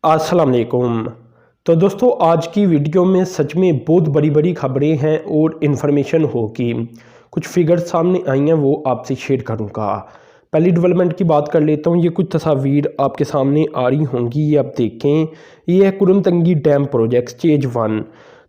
अस्सलाम वालेकुम। तो दोस्तों आज की वीडियो में सच में बहुत बड़ी बड़ी खबरें हैं और इन्फॉर्मेशन होगी। कुछ फिगर्स सामने आई हैं वो आपसे शेयर करूंगा। पहली डेवलपमेंट की बात कर लेता हूं। ये कुछ तस्वीर आपके सामने आ रही होंगी, ये आप देखें। ये है कुरमतंगी डैम प्रोजेक्ट स्टेज 1।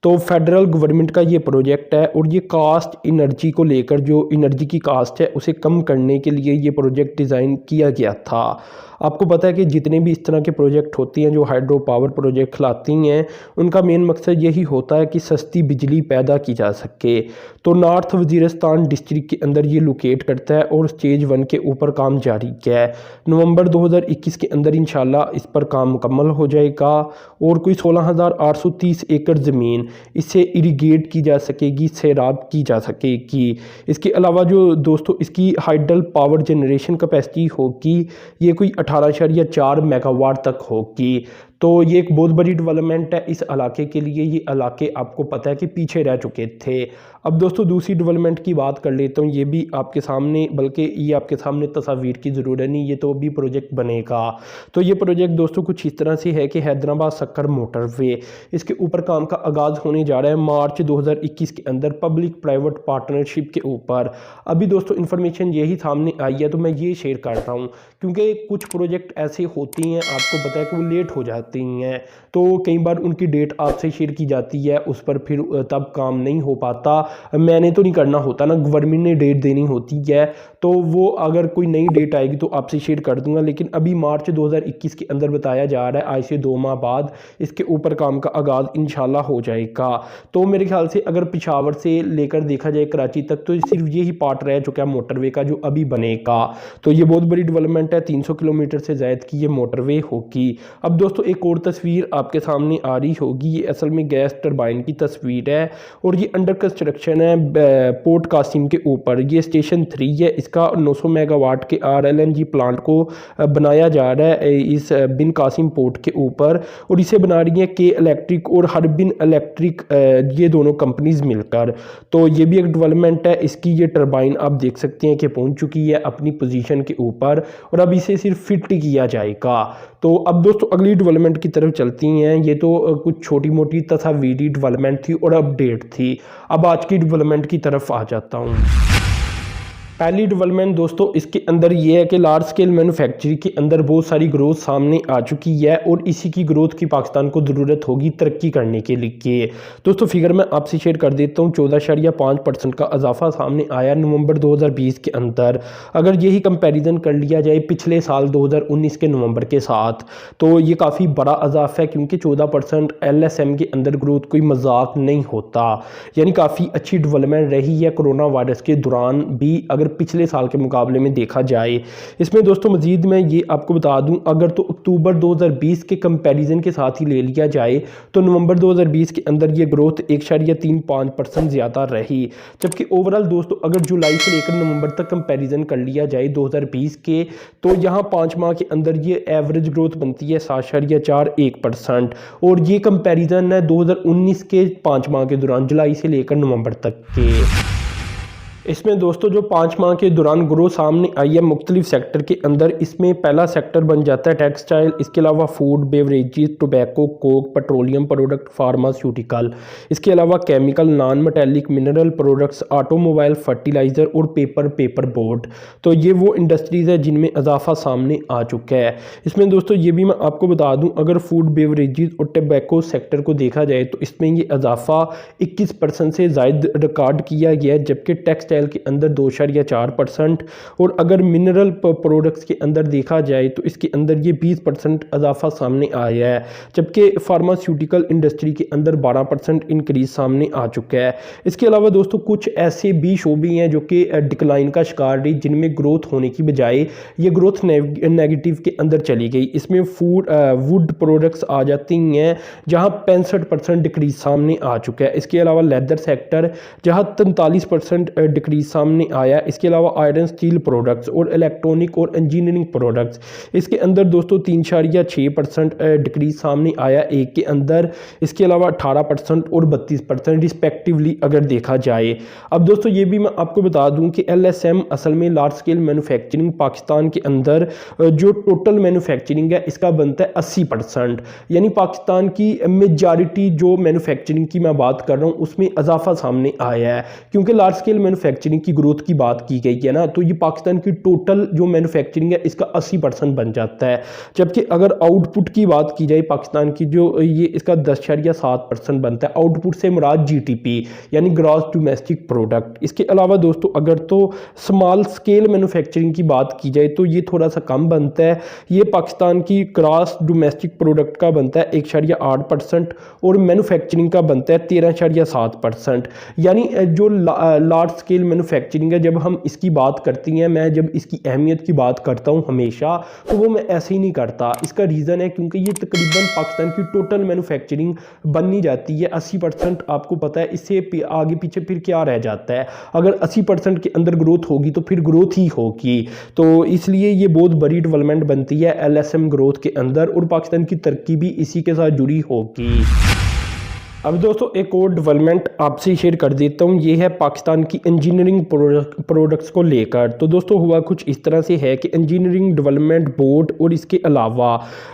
तो फेडरल गवर्नमेंट का ये प्रोजेक्ट है और ये कास्ट एनर्जी को लेकर, जो एनर्जी की कास्ट है उसे कम करने के लिए ये प्रोजेक्ट डिज़ाइन किया गया था। आपको पता है कि जितने भी इस तरह के प्रोजेक्ट होती हैं जो हाइड्रो पावर प्रोजेक्ट खिलाती हैं, उनका मेन मकसद यही होता है कि सस्ती बिजली पैदा की जा सके। तो नॉर्थ वजीरिस्तान डिस्ट्रिक्ट के अंदर ये लोकेट करता है और स्टेज 1 के ऊपर काम जारी किया है। नवंबर 2021 के अंदर इंशाल्लाह इस पर काम मुकम्मल हो जाएगा और कोई 16,830 एकड़ ज़मीन इससे इरीगेट की जा सकेगी, सैराब की जा सकेगी। इसके अलावा जो दोस्तों इसकी हाइडल पावर जनरेशन कैपेसिटी होगी ये कोई 18.4 मेगावाट तक होगी। तो ये एक बहुत बड़ी डेवलपमेंट है इस इलाके के लिए। ये इलाके आपको पता है कि पीछे रह चुके थे। अब दोस्तों दूसरी डेवलपमेंट की बात कर लेता हूँ। ये भी आपके सामने, बल्कि ये आपके सामने तस्वीर की ज़रूरत नहीं, ये तो अभी प्रोजेक्ट बनेगा। तो ये प्रोजेक्ट दोस्तों कुछ इस तरह से है कि हैदराबाद सक्कर मोटरवे, इसके ऊपर काम का आगाज़ होने जा रहा है मार्च 2021 के अंदर पब्लिक प्राइवेट पार्टनरशिप के ऊपर। अभी दोस्तों इन्फॉर्मेशन यही सामने आई है तो मैं ये शेयर कर रहा हूँ, क्योंकि कुछ प्रोजेक्ट ऐसे होती हैं, आपको पता है कि वो लेट हो जाती हैं। तो कई बार उनकी डेट आपसे शेयर की जाती है, उस पर फिर तब काम नहीं हो पाता। मैंने तो नहीं करना होता ना, गवर्नमेंट ने डेट देनी होती है। तो वो अगर कोई नई डेट आएगी तो आपसे शेयर कर दूंगा, लेकिन अभी मार्च 2021 के अंदर बताया जा रहा है, आज से 2 माह बाद इसके ऊपर काम का आगाज़ इंशाल्लाह हो जाएगा। तो मेरे ख्याल से अगर पिशावर से लेकर देखा जाए कराची तक, तो सिर्फ यही पार्ट रह चुका है मोटरवे का जो अभी बनेगा। तो ये बहुत बड़ी डेवलपमेंट है। 300 किलोमीटर से ज़ायद की ये मोटरवे होगी। अब दोस्तों एक और तस्वीर आपके सामने आ रही होगी। ये असल में गैस टरबाइन की तस्वीर है और ये अंडर कंस्ट्रक्शन है पोर्ट कासिम के ऊपर। ये स्टेशन 3 है, इसका 900 मेगावाट के RLNG प्लांट को बनाया जा रहा है इस बिन कासिम पोर्ट के ऊपर, और इसे बना रही है के इलेक्ट्रिक और हरबिन इलेक्ट्रिक, ये दोनों कंपनीज मिलकर। तो ये भी एक डेवलपमेंट है। इसकी ये टरबाइन आप देख सकते हैं कि पहुंच चुकी है अपनी पोजीशन के ऊपर और अब इसे सिर्फ फिट किया जाएगा। तो अब दोस्तों अगली डेवलपमेंट की तरफ चलती हैं। ये तो कुछ छोटी मोटी तस्वीरी डेवलपमेंट थी और अपडेट थी। अब आज की डेवलपमेंट की तरफ आ जाता हूँ। पहली डेवलपमेंट दोस्तों इसके अंदर ये है कि लार्ज स्केल मैन्युफैक्चरिंग के अंदर बहुत सारी ग्रोथ सामने आ चुकी है और इसी की ग्रोथ की पाकिस्तान को ज़रूरत होगी तरक्की करने के लिए। दोस्तों फिगर मैं आपसे शेयर कर देता हूँ। 14.5% का इजाफा सामने आया नवंबर 2020 के अंदर। अगर यही कंपैरिजन कर लिया जाए पिछले साल 2019 के नवंबर के साथ, तो ये काफ़ी बड़ा इजाफा है, क्योंकि 14% LSM के अंदर ग्रोथ कोई मजाक नहीं होता। यानी काफ़ी अच्छी डेवलपमेंट रही है कोरोना वायरस के दौरान भी, अगर पिछले साल के मुकाबले में देखा जाए। इसमें दोस्तों मजीद मैं ये आपको बता दूं, अगर तो अक्टूबर 2020 के कंपैरिजन के साथ ही ले लिया जाए तो नवंबर 2020 के अंदर ये ग्रोथ 1.35% ज़्यादा रही। जबकि ओवरऑल दोस्तों अगर जुलाई से लेकर नवंबर तक कंपैरिजन कर लिया जाए 2020 के, तो यहाँ 5 माह के अंदर ये एवरेज ग्रोथ बनती है 7.41%। और ये कंपैरिजन है 2019 के 5 माह के दौरान, जुलाई से लेकर नवंबर तक के। इसमें दोस्तों जो 5 माह के दौरान ग्रोथ सामने आई है मुख्तलिफ सेक्टर के अंदर, इसमें पहला सेक्टर बन जाता है टेक्सटाइल, इसके अलावा food, beverages, tobacco, Coke, petroleum product, pharmaceutical, इसके अलावा chemical, non metallic, mineral products, automobile, fertiliser और पेपर बोर्ड। तो ये वो इंडस्ट्रीज़ है जिनमें इजाफा सामने आ चुका है। इसमें दोस्तों ये भी मैं आपको बता दूँ, अगर फूड, बेवरेजेस और टोबैको सेक्टर को देखा जाए तो इसमें ये इजाफा 21% से ज़ायद रिकॉर्ड किया गया है, जबकि टेक्सटाइल के अंदर 2.4%। और अगर मिनरल प्रोडक्ट्स के अंदर देखा जाए तो इसके अंदर ये 20% इजाफा सामने आया है, जबकि फार्मास्यूटिकल इंडस्ट्री के अंदर 12% इंक्रीज सामने आ चुका है। इसके अलावा दोस्तों कुछ ऐसे भी शोबे हैं जो कि डिक्लाइन का शिकार रही, जिनमें ग्रोथ होने की बजाय ये ग्रोथ नेगेटिव के अंदर चली गई। इसमें वुड प्रोडक्ट्स आ जाती हैं जहाँ 65% डिक्रीज सामने आ चुका है। इसके अलावा लेदर सेक्टर जहाँ 43% डिक्रीज सामने आया। इसके अलावा आयरन स्टील प्रोडक्ट्स और इलेक्ट्रॉनिक और इंजीनियरिंग प्रोडक्ट्स, इसके अंदर दोस्तों 3.6% डिक्रीज सामने आया एक के अंदर। इसके अलावा 18% और 32% रिस्पेक्टिवली अगर देखा जाए। अब दोस्तों ये भी मैं आपको बता दूं कि LSM असल में लार्ज स्केल मैन्युफैक्चरिंग पाकिस्तान के अंदर जो टोटल मैन्युफैक्चरिंग है इसका बनता है 80%, यानी पाकिस्तान की मेजॉरिटी जो मैन्युफैक्चरिंग की मैं बात कर रहा हूँ उसमें इजाफा सामने आया है, क्योंकि लार्ज स्केल मैन्युफैक्चरिंग की ग्रोथ की बात की गई है ना, तो ये पाकिस्तान की टोटल जो मैन्युफैक्चरिंग है इसका 80% बन जाता है। जबकि अगर आउटपुट की बात की जाए पाकिस्तान की, जो ये इसका 10.7% बनता है। आउटपुट से मुराद GDP यानी ग्रॉस डोमेस्टिक प्रोडक्ट। इसके अलावा दोस्तों अगर तो स्मॉल स्केल मैन्युफैक्चरिंग की बात की जाए तो ये थोड़ा सा कम बनता है। ये पाकिस्तान की ग्रॉस डोमेस्टिक प्रोडक्ट का बनता है 1.8% और मैन्युफैक्चरिंग का बनता है 13.7%। यानी जो लार्ज स्केल मैन्युफैक्चरिंग है, जब हम इसकी बात करती हैं, मैं जब इसकी अहमियत की बात करता हूँ हमेशा, तो वो मैं ऐसे ही नहीं करता। इसका रीज़न है क्योंकि ये तकरीबन पाकिस्तान की टोटल मैन्युफैक्चरिंग बननी जाती है 80%। आपको पता है इससे आगे पीछे फिर क्या रह जाता है, अगर 80% के अंदर ग्रोथ होगी तो फिर ग्रोथ ही होगी। तो इसलिए ये बहुत बड़ी डेवलपमेंट बनती है LSM ग्रोथ के अंदर, और पाकिस्तान की तरक्की भी इसी के साथ जुड़ी होगी। अब दोस्तों एक और डेवलपमेंट आपसे शेयर कर देता हूँ, ये है पाकिस्तान की इंजीनियरिंग प्रोडक्ट्स को लेकर। तो दोस्तों हुआ कुछ इस तरह से है कि इंजीनियरिंग डेवलपमेंट बोर्ड और इसके अलावा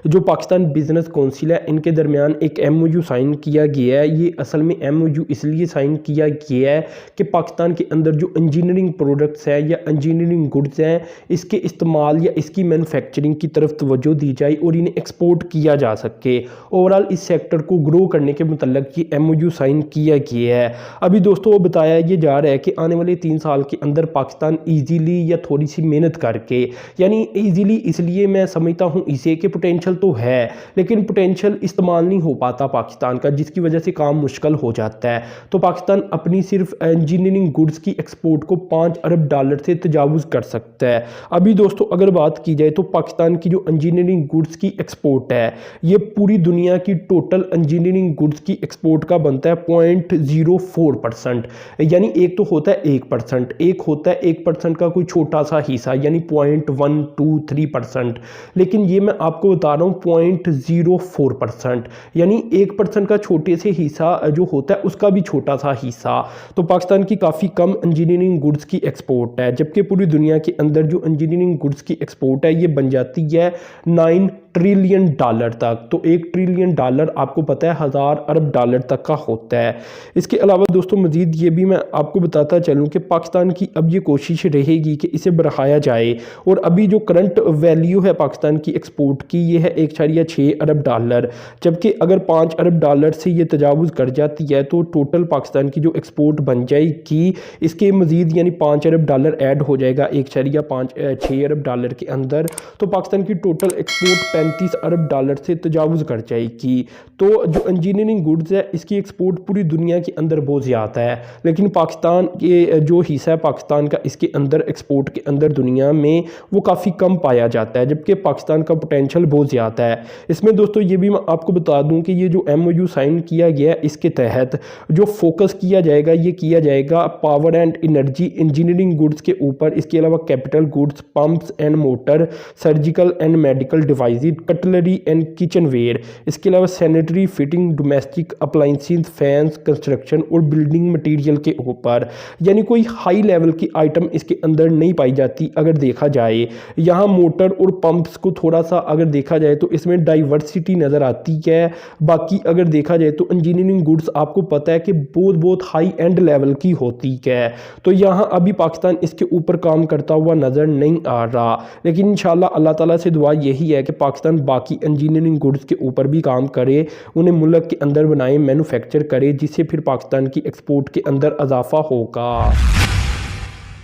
जो पाकिस्तान बिजनेस काउंसिल है, इनके दरमियान एक MOU साइन किया गया है। ये असल में MOU इसलिए साइन किया गया है कि पाकिस्तान के अंदर जो इंजीनियरिंग प्रोडक्ट्स हैं या इंजीनियरिंग गुड्स हैं, इसके इस्तेमाल या इसकी मैन्युफैक्चरिंग की तरफ तवज्जो दी जाए और इन्हें एक्सपोर्ट किया जा सके। ओवरऑल इस सेक्टर को ग्रो करने के मतलब MOU साइन किया गया है। अभी दोस्तों वो बताया ये जा रहा है कि आने वाले 3 साल के अंदर पाकिस्तान इजीली या थोड़ी सी मेहनत करके, यानी इजीली इसलिए मैं समझता हूँ इसे कि पोटेंशियल तो है लेकिन पोटेंशियल इस्तेमाल नहीं हो पाता पाकिस्तान का, जिसकी वजह से काम मुश्किल हो जाता है। तो पाकिस्तान अपनी सिर्फ इंजीनियरिंग गुड्स की एक्सपोर्ट को $5 अरब से तजावुज़ कर सकता है। अभी दोस्तों अगर बात की जाए तो पाकिस्तान की जो इंजीनियरिंग गुड्स की एक्सपोर्ट है, ये पूरी दुनिया की टोटल इंजीनियरिंग गुड्स की एक्सपोर्ट का बनता है 0.04%। यानी एक तो होता है 1%, एक होता है 1% का कोई छोटा सा हिस्सा यानी 0.123%, लेकिन ये मैं आपको बता रहा हूँ 0.04%, यानी 1% का छोटे से हिस्सा जो होता है उसका भी छोटा सा हिस्सा। तो पाकिस्तान की काफ़ी कम इंजीनियरिंग गुड्स की एक्सपोर्ट है, जबकि पूरी दुनिया के अंदर जो इंजीनियरिंग गुड्स की एक्सपोर्ट है ये बन जाती है $9 ट्रिलियन तक। तो $1 ट्रिलियन आपको पता है $1000 अरब तक का होता है। इसके अलावा दोस्तों मजीद ये भी मैं आपको बताता चलूँ कि पाकिस्तान की अब ये कोशिश रहेगी कि इसे बढ़ाया जाए, और अभी जो करंट वैल्यू है पाकिस्तान की एक्सपोर्ट की ये है $1.6 अरब, जबकि अगर $5 अरब से ये तजावुज़ कर जाती है तो टोटल पाकिस्तान की जो एक्सपोर्ट बन जाएगी इसके मजीद यानी $5 अरब ऐड हो जाएगा $1.6 अरब के अंदर। तो पाकिस्तान की टोटल एक्सपोर्ट $35 अरब से तजावुज़ कर जाएगी। तो जो इंजीनियरिंग गुड्स है इसकी एक्सपोर्ट पूरी दुनिया के अंदर बहुत ज़्यादा है, लेकिन पाकिस्तान के जो हिस्सा है पाकिस्तान का इसके अंदर एक्सपोर्ट के अंदर दुनिया में वो काफ़ी कम पाया जाता है, जबकि पाकिस्तान का पोटेंशियल बहुत ज़्यादा है। इसमें दोस्तों ये भी मैं आपको बता दूं कि ये जो MOU साइन किया गया इसके तहत जो फोकस किया जाएगा ये किया जाएगा power and energy engineering goods के ऊपर। इसके अलावा capital goods, pumps and motor, surgical and medical devices, cutlery and kitchen ware, इसके अलावा sanitary fitting, domestic appliances, fans, construction और बिल्डिंग मटेरियल के ऊपर। यानी कोई हाई लेवल की आइटम इसके अंदर नहीं पाई जाती अगर देखा जाए। यहाँ मोटर और पंप्स को थोड़ा सा अगर देखा जाए तो इसमें डाइवर्सिटी नज़र आती है। बाकी अगर देखा जाए तो इंजीनियरिंग गुड्स आपको पता है कि बहुत हाई एंड लेवल की होती है। तो यहाँ अभी पाकिस्तान इसके ऊपर काम करता हुआ नज़र नहीं आ रहा, लेकिन इंशाल्लाह अल्लाह ताला से दुआ यही है कि पाकिस्तान बाकी इंजीनियरिंग गुड्स के ऊपर भी काम करे, उन्हें मुल्क के अंदर बनाए, मैन्युफैक्चर करे, जिससे फिर पाकिस्तान की एक्सपोर्ट के अंदर इजाफा होगा।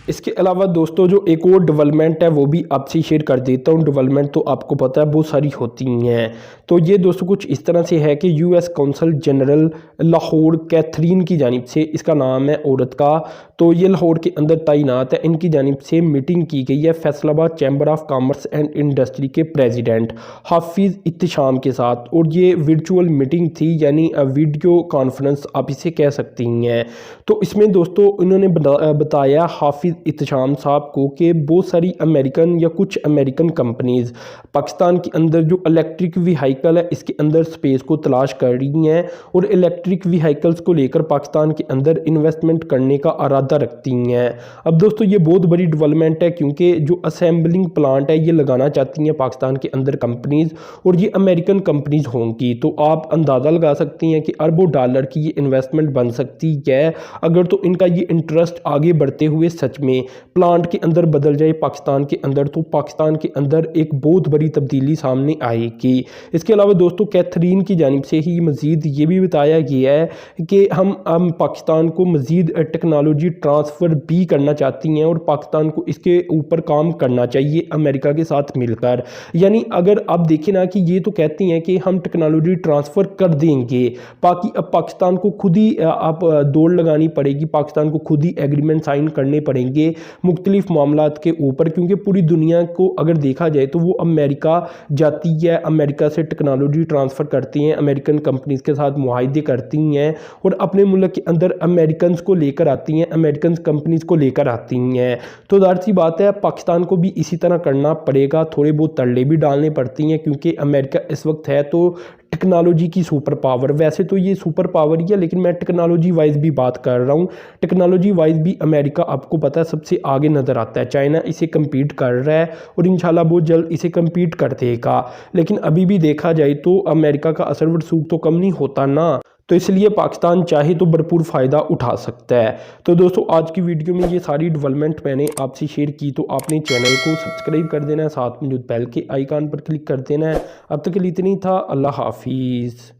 इसके अलावा दोस्तों जो एक और डेवलपमेंट है वो भी आपसे शेयर कर देता हूँ। डेवलपमेंट तो आपको पता है बहुत सारी होती हैं। तो ये दोस्तों कुछ इस तरह से है कि US consul general Lahore Catherine की जानिब से, इसका नाम है औरत का, तो ये लाहौर के अंदर तैनात है, इनकी जानिब से मीटिंग की गई है Faisalabad chamber of commerce and industry के प्रेसिडेंट हाफिज़ इत्तिशाम के साथ। और ये वर्चुअल मीटिंग थी, यानी वीडियो कॉन्फ्रेंस आप इसे कह सकती हैं। तो इसमें दोस्तों इन्होंने बताया हाफिज़ इत्तिशाम साहब को कि बहुत सारी अमेरिकन या कुछ अमेरिकन कंपनीज़ पाकिस्तान के अंदर जो इलेक्ट्रिक व्हीकल है इसके अंदर स्पेस को तलाश कर रही हैं और इलेक्ट्रिक व्हीकल्स को लेकर पाकिस्तान के अंदर इन्वेस्टमेंट करने का इरादा रखती हैं। अब दोस्तों ये बहुत बड़ी डेवलपमेंट है, क्योंकि जो असेंबलिंग प्लांट है ये लगाना चाहती हैं पाकिस्तान के अंदर कंपनीज़, और ये अमेरिकन कंपनीज़ होंगी। तो आप अंदाज़ा लगा सकती हैं कि अरबों डॉलर की ये इन्वेस्टमेंट बन सकती है अगर तो इनका ये इंटरेस्ट आगे बढ़ते हुए सच में प्लांट के अंदर बदल जाए पाकिस्तान के अंदर, तो पाकिस्तान के अंदर एक बहुत बड़ी तब्दीली सामने आएगी। इसके अलावा दोस्तों कैथरीन की जानिब से ही मज़ीद ये भी बताया गया है कि हम पाकिस्तान को मज़ीद टेक्नोलॉजी ट्रांसफ़र भी करना चाहती हैं और पाकिस्तान को इसके ऊपर काम करना चाहिए अमेरिका के साथ मिलकर। यानी अगर आप देखें ना कि ये तो कहती हैं कि हम टेक्नोलॉजी ट्रांसफ़र कर देंगे, बाकी अब पाकिस्तान को खुद ही आप दौड़ लगानी पड़ेगी, पाकिस्तान को खुद ही एग्रीमेंट साइन करने पड़ेंगे मुख्तलिफ मामलात के ऊपर, क्योंकि पूरी दुनिया को अगर देखा जाए तो वो अमेरिका जाती है, अमेरिका से टेक्नोलॉजी ट्रांसफ़र करती हैं, अमेरिकन कंपनीज़ के साथ मुआहदे करती हैं और अपने मुल्क के अंदर अमेरिकन को लेकर आती हैं, अमेरिकन कंपनीज़ को लेकर आती हैं। तो ज़ाहिर सी बात है पाकिस्तान को भी इसी तरह करना पड़ेगा, थोड़े बहुत तरले भी डालने पड़ती हैं, क्योंकि अमेरिका इस वक्त है तो टेक्नोलॉजी की सुपर पावर। वैसे तो ये सुपर पावर ही है, लेकिन मैं टेक्नोलॉजी वाइज भी बात कर रहा हूँ। टेक्नोलॉजी वाइज भी अमेरिका आपको पता है सबसे आगे नज़र आता है। चाइना इसे कम्पीट कर रहा है और इंशाल्लाह बहुत जल्द इसे कम्पीट कर देगा, लेकिन अभी भी देखा जाए तो अमेरिका का असर वरसूख तो कम नहीं होता ना, तो इसलिए पाकिस्तान चाहे तो भरपूर फ़ायदा उठा सकता है। तो दोस्तों आज की वीडियो में ये सारी डेवलपमेंट मैंने आपसे शेयर की, तो आपने चैनल को सब्सक्राइब कर देना है, साथ में जो बेल के आइकन पर क्लिक कर देना है। अब तक के लिए इतना ही था। अल्लाह हाफिज़।